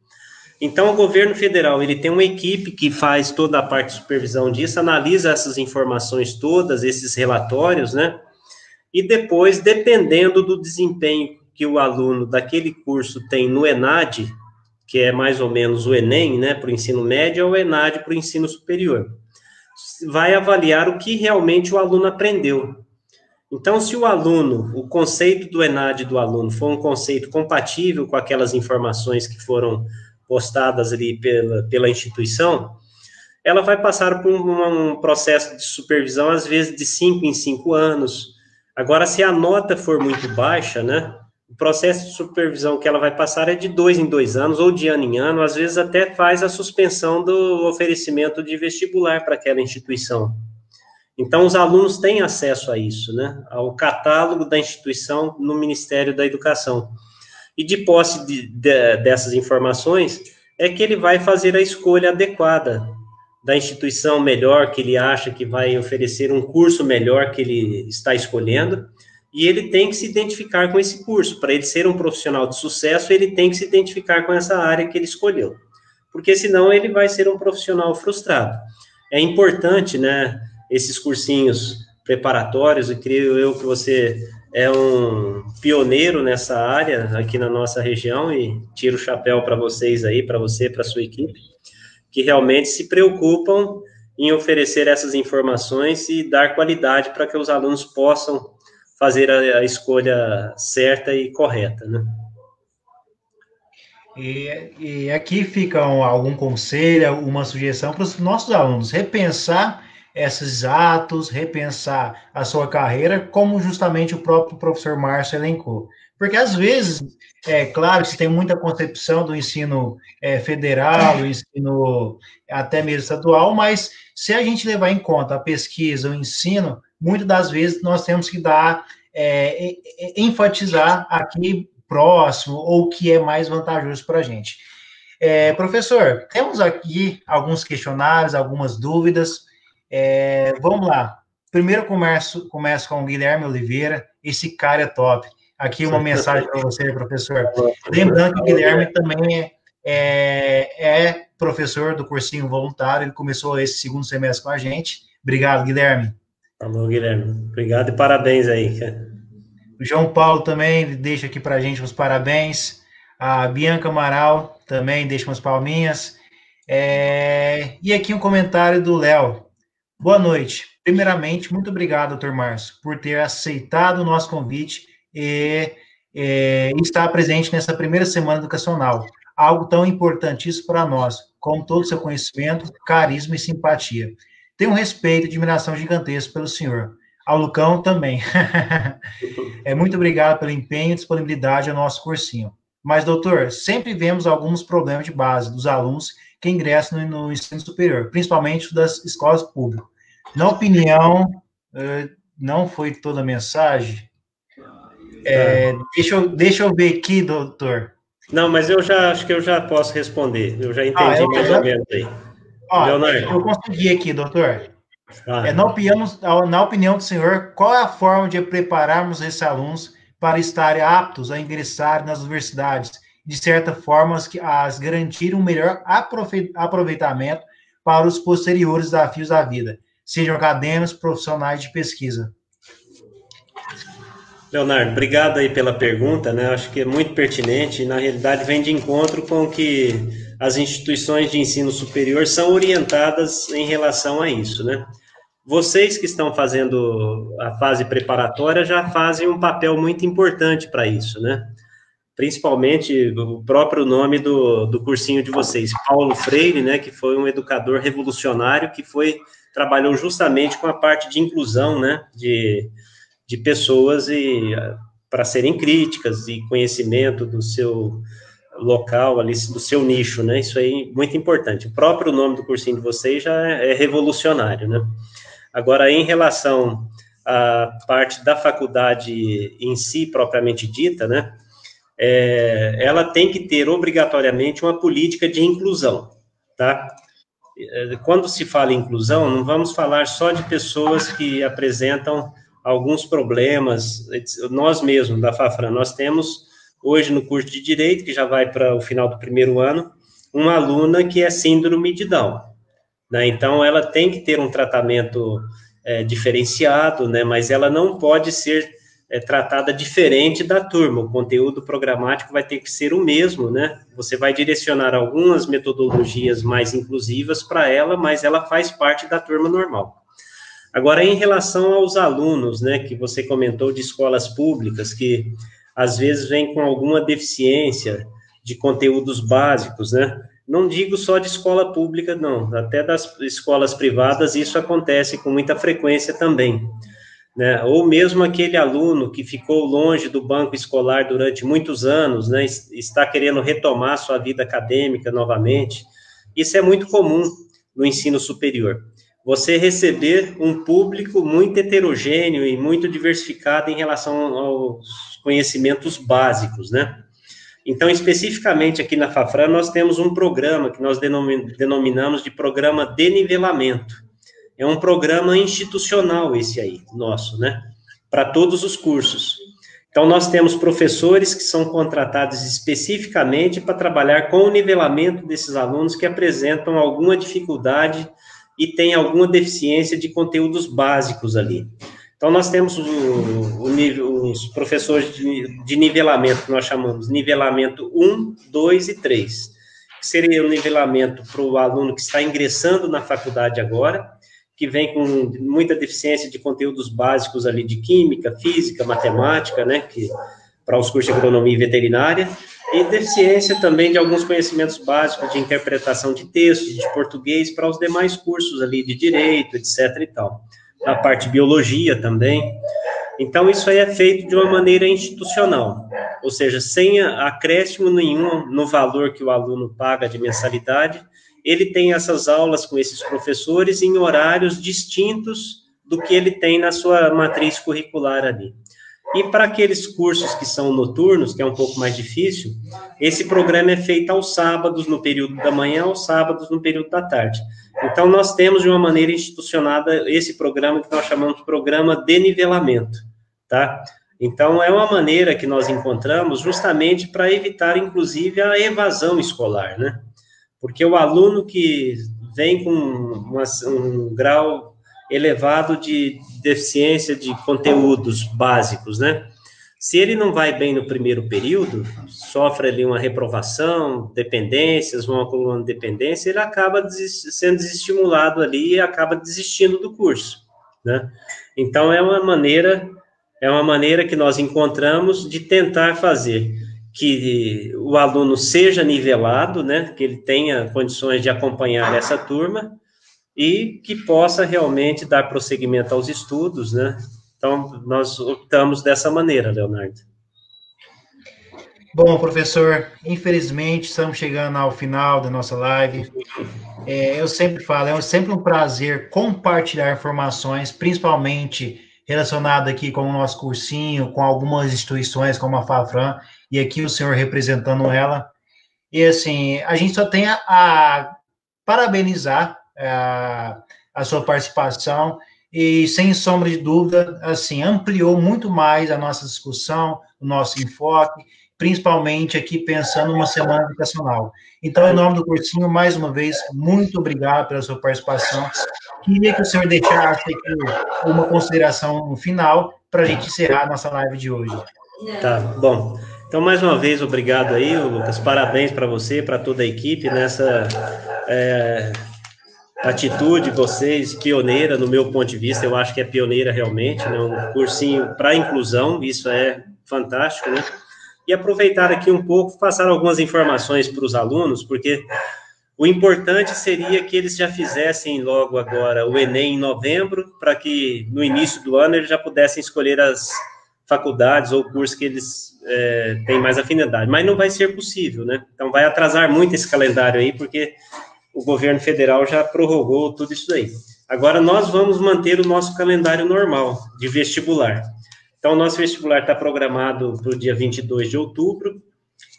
Então, o governo federal, ele tem uma equipe que faz toda a parte de supervisão disso, analisa essas informações todas, esses relatórios, né? E depois, dependendo do desempenho que o aluno daquele curso tem no ENAD, que é mais ou menos o ENEM, né, para o ensino médio, ou o ENAD para o ensino superior, vai avaliar o que realmente o aluno aprendeu. Então, se o conceito do ENAD do aluno for um conceito compatível com aquelas informações que foram postadas ali pela instituição, ela vai passar por um processo de supervisão, às vezes, de 5 em 5 anos. Agora, se a nota for muito baixa, né, o processo de supervisão que ela vai passar é de 2 em 2 anos, ou de ano em ano, às vezes até faz a suspensão do oferecimento de vestibular para aquela instituição. Então, os alunos têm acesso a isso, né, ao catálogo da instituição no Ministério da Educação. E de posse dessas informações, é que ele vai fazer a escolha adequada da instituição melhor, que ele acha que vai oferecer um curso melhor que ele está escolhendo, e ele tem que se identificar com esse curso. Para ele ser um profissional de sucesso, ele tem que se identificar com essa área que ele escolheu, porque senão ele vai ser um profissional frustrado. É importante, né, esses cursinhos preparatórios, e creio eu que você é um pioneiro nessa área aqui na nossa região, e tiro o chapéu para vocês aí, para você, para a sua equipe, que realmente se preocupam em oferecer essas informações e dar qualidade para que os alunos possam fazer a escolha certa e correta, né? E aqui fica algum conselho, uma sugestão para os nossos alunos repensar esses atos, repensar a sua carreira, como justamente o próprio professor Márcio elencou. Porque, às vezes, é claro que se tem muita concepção do ensino federal, do ensino até mesmo estadual, mas se a gente levar em conta a pesquisa, o ensino, muitas das vezes nós temos que enfatizar aqui próximo, ou o que é mais vantajoso para a gente. Professor, temos aqui alguns questionários, algumas dúvidas. Vamos lá. Primeiro começo com o Guilherme Oliveira. Esse cara é top. Aqui uma mensagem para você, professor. Lembrando que o Guilherme também é professor do cursinho voluntário. Ele começou esse segundo semestre com a gente. Obrigado, Guilherme. Alô, Guilherme. Obrigado e parabéns aí, cara. O João Paulo também deixa aqui para a gente os parabéns. A Bianca Amaral também deixa umas palminhas. E aqui um comentário do Léo. Boa noite. Primeiramente, muito obrigado, doutor Márcio, por ter aceitado o nosso convite e estar presente nessa primeira semana educacional. Algo tão importantíssimo para nós, como todo o seu conhecimento, carisma e simpatia. Tenho um respeito e admiração gigantesca pelo senhor. Ao Lucão também. Muito obrigado pelo empenho e disponibilidade ao nosso cursinho. Mas, doutor, sempre vemos alguns problemas de base dos alunos que ingressam no ensino superior, principalmente das escolas públicas. Na opinião, não foi toda a mensagem. Deixa eu ver aqui, doutor. Não, mas eu já acho que eu já posso responder. Eu já entendi mais ou menos aí. Leonardo. Eu consegui aqui, doutor. Na opinião do senhor, qual é a forma de prepararmos esses alunos para estarem aptos a ingressar nas universidades, de certa forma, as garantir um melhor aproveitamento para os posteriores desafios da vida, sejam acadêmicos, profissionais de pesquisa? Leonardo, obrigado aí pela pergunta, né? Acho que é muito pertinente e, na realidade, vem de encontro com o que as instituições de ensino superior são orientadas em relação a isso, né? Vocês que estão fazendo a fase preparatória já fazem um papel muito importante para isso, né? Principalmente o próprio nome do cursinho de vocês, Paulo Freire, né? Que foi um educador revolucionário que trabalhou justamente com a parte de inclusão, né? De pessoas para serem críticas e conhecimento do seu local ali, do seu nicho, né? Isso aí muito importante. O próprio nome do cursinho de vocês já é revolucionário, né? Agora, em relação à parte da faculdade em si, propriamente dita, né? Ela tem que ter obrigatoriamente uma política de inclusão, tá? Quando se fala em inclusão, não vamos falar só de pessoas que apresentam alguns problemas. Nós mesmos, da Fafran, nós temos hoje no curso de Direito, que já vai para o final do primeiro ano, uma aluna que é síndrome de Down, né? Então, ela tem que ter um tratamento diferenciado, né? Mas ela não pode ser tratada diferente da turma. O conteúdo programático vai ter que ser o mesmo, né? Você vai direcionar algumas metodologias mais inclusivas para ela, mas ela faz parte da turma normal. Agora, em relação aos alunos, né, que você comentou de escolas públicas, que às vezes vêm com alguma deficiência de conteúdos básicos, né? Não digo só de escola pública, não, até das escolas privadas isso acontece com muita frequência também, né? Ou mesmo aquele aluno que ficou longe do banco escolar durante muitos anos, né, está querendo retomar sua vida acadêmica novamente. Isso é muito comum no ensino superior. Você receber um público muito heterogêneo e muito diversificado em relação aos conhecimentos básicos, né? Então, especificamente aqui na Fafran, nós temos um programa que nós denominamos de programa de nivelamento. É um programa institucional esse aí, nosso, né? Para todos os cursos. Então, nós temos professores que são contratados especificamente para trabalhar com o nivelamento desses alunos que apresentam alguma dificuldade e têm alguma deficiência de conteúdos básicos ali. Então, nós temos os professores de nivelamento, que nós chamamos nivelamento 1, 2 e 3, que seria o nivelamento para o aluno que está ingressando na faculdade agora, que vem com muita deficiência de conteúdos básicos ali de química, física, matemática, né, para os cursos de agronomia e veterinária, e deficiência também de alguns conhecimentos básicos de interpretação de textos, de português, para os demais cursos ali de direito, etc. e tal. A parte de biologia também. Então, isso aí é feito de uma maneira institucional, ou seja, sem acréscimo nenhum no valor que o aluno paga de mensalidade. Ele tem essas aulas com esses professores em horários distintos do que ele tem na sua matriz curricular ali. E para aqueles cursos que são noturnos, que é um pouco mais difícil, esse programa é feito aos sábados, no período da manhã, aos sábados, no período da tarde. Então, nós temos, de uma maneira institucionada, esse programa que nós chamamos de programa de nivelamento, tá? Então, é uma maneira que nós encontramos justamente para evitar, inclusive, a evasão escolar, né? Porque o aluno que vem com um grau elevado de deficiência de conteúdos básicos, né? Se ele não vai bem no primeiro período, sofre ali uma reprovação, dependências, uma coluna de dependência, ele acaba sendo desestimulado ali e acaba desistindo do curso, né? Então, é uma maneira que nós encontramos de tentar fazer que o aluno seja nivelado, né? Que ele tenha condições de acompanhar essa turma e que possa realmente dar prosseguimento aos estudos, né? Então, nós optamos dessa maneira, Leonardo. Bom, professor, infelizmente estamos chegando ao final da nossa live. Eu sempre falo, é sempre um prazer compartilhar informações, principalmente relacionado aqui com o nosso cursinho, com algumas instituições como a Fafran, e aqui o senhor representando ela. E assim, a gente só tem a parabenizar a sua participação e, sem sombra de dúvida, assim, ampliou muito mais a nossa discussão, o nosso enfoque, principalmente aqui pensando numa semana educacional. Então, em nome do cursinho, mais uma vez, muito obrigado pela sua participação. Queria que o senhor deixasse aqui uma consideração no final para a gente encerrar a nossa live de hoje. Tá, bom. Então, mais uma vez, obrigado aí, Lucas. Parabéns para você, para toda a equipe, nessa atitude, vocês, pioneira, no meu ponto de vista, eu acho que é pioneira realmente, né? Um cursinho para inclusão, isso é fantástico, né? E aproveitar aqui um pouco, passar algumas informações para os alunos, porque o importante seria que eles já fizessem logo agora o Enem em novembro, para que no início do ano eles já pudessem escolher as faculdades ou cursos que eles têm mais afinidade. Mas não vai ser possível, né? Então vai atrasar muito esse calendário aí, porque o governo federal já prorrogou tudo isso aí. Agora nós vamos manter o nosso calendário normal de vestibular. Então, o nosso vestibular está programado para o dia 22 de outubro,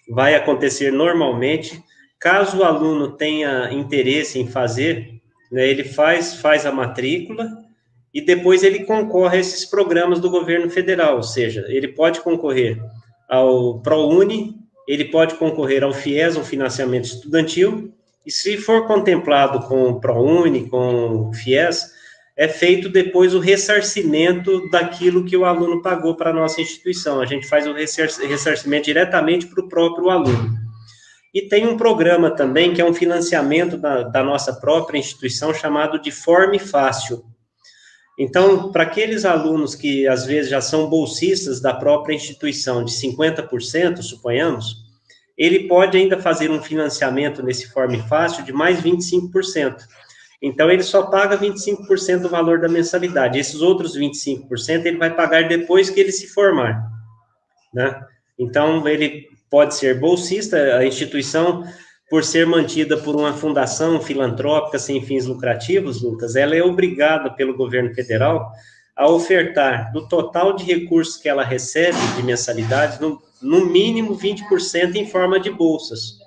vai acontecer normalmente. Caso o aluno tenha interesse em fazer, né, ele faz a matrícula e depois ele concorre a esses programas do governo federal, ou seja, ele pode concorrer ao ProUni, ele pode concorrer ao FIES, um financiamento estudantil, e se for contemplado com o ProUni, com o FIES, é feito depois o ressarcimento daquilo que o aluno pagou para a nossa instituição. A gente faz o ressarcimento diretamente para o próprio aluno. E tem um programa também, que é um financiamento da nossa própria instituição, chamado de Forme Fácil. Então, para aqueles alunos que, às vezes, já são bolsistas da própria instituição, de 50%, suponhamos, ele pode ainda fazer um financiamento nesse Forme Fácil de mais 25%. Então, ele só paga 25% do valor da mensalidade. Esses outros 25% ele vai pagar depois que ele se formar, né? Então, ele pode ser bolsista, a instituição, por ser mantida por uma fundação filantrópica sem fins lucrativos, Lucas, ela é obrigada pelo governo federal a ofertar, do total de recursos que ela recebe de mensalidade, no mínimo 20% em forma de bolsas.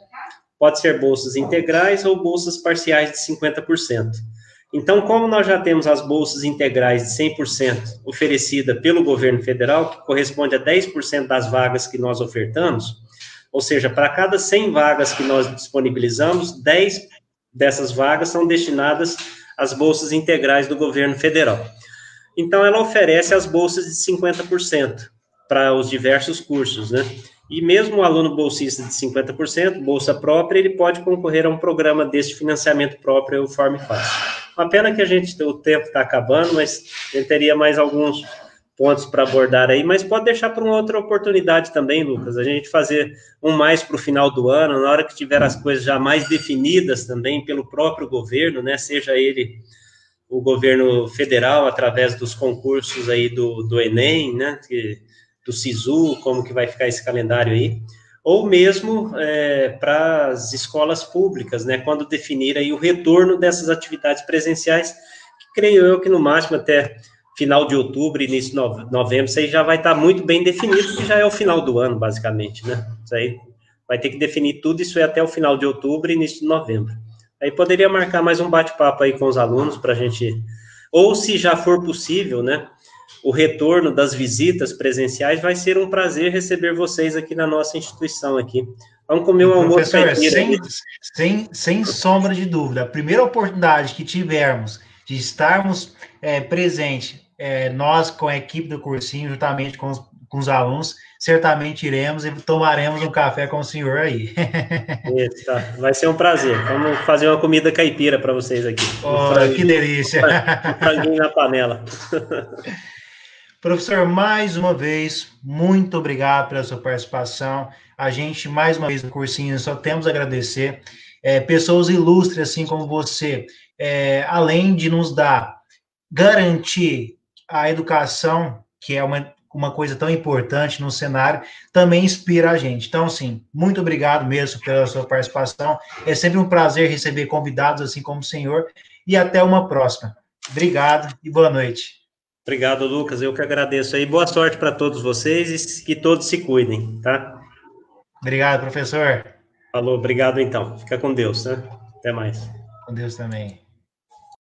Pode ser bolsas integrais ou bolsas parciais de 50%. Então, como nós já temos as bolsas integrais de 100% oferecida pelo governo federal, que corresponde a 10% das vagas que nós ofertamos, ou seja, para cada 100 vagas que nós disponibilizamos, 10 dessas vagas são destinadas às bolsas integrais do governo federal. Então, ela oferece as bolsas de 50% para os diversos cursos, né? E mesmo o aluno bolsista de 50%, bolsa própria, ele pode concorrer a um programa desse financiamento próprio, o Forme Fácil. Uma pena que o tempo está acabando, mas eu teria mais alguns pontos para abordar aí, mas pode deixar para uma outra oportunidade também, Lucas, a gente fazer um mais para o final do ano, na hora que tiver as coisas já mais definidas também pelo próprio governo, né, seja ele o governo federal, através dos concursos aí do Enem, né, do SISU, como que vai ficar esse calendário aí, ou mesmo para as escolas públicas, né, quando definir aí o retorno dessas atividades presenciais, que creio eu que no máximo até final de outubro, início de novembro, isso aí já vai estar muito bem definido, que já é o final do ano, basicamente, né, isso aí vai ter que definir tudo, isso é até o final de outubro, início de novembro. Aí poderia marcar mais um bate-papo aí com os alunos para a gente, ou se já for possível, né, o retorno das visitas presenciais, vai ser um prazer receber vocês aqui na nossa instituição aqui. Vamos comer um almoço caipira. Sem sombra de dúvida, a primeira oportunidade que tivermos de estarmos presentes, nós com a equipe do cursinho, juntamente com os alunos, certamente iremos e tomaremos um café com o senhor aí. Isso, tá. Vai ser um prazer. Vamos fazer uma comida caipira para vocês aqui. Que delícia! Um franguinho na panela. Professor, mais uma vez, muito obrigado pela sua participação. A gente, mais uma vez, no cursinho, só temos a agradecer. Pessoas ilustres, assim como você, além de nos garantir a educação, que é uma coisa tão importante no cenário, também inspira a gente. Então, assim, muito obrigado mesmo pela sua participação. É sempre um prazer receber convidados assim como o senhor. E até uma próxima. Obrigado e boa noite. Obrigado, Lucas. Eu que agradeço aí. Boa sorte para todos vocês e que todos se cuidem, tá? Obrigado, professor. Falou, obrigado então. Fica com Deus, né? Até mais. Com Deus também.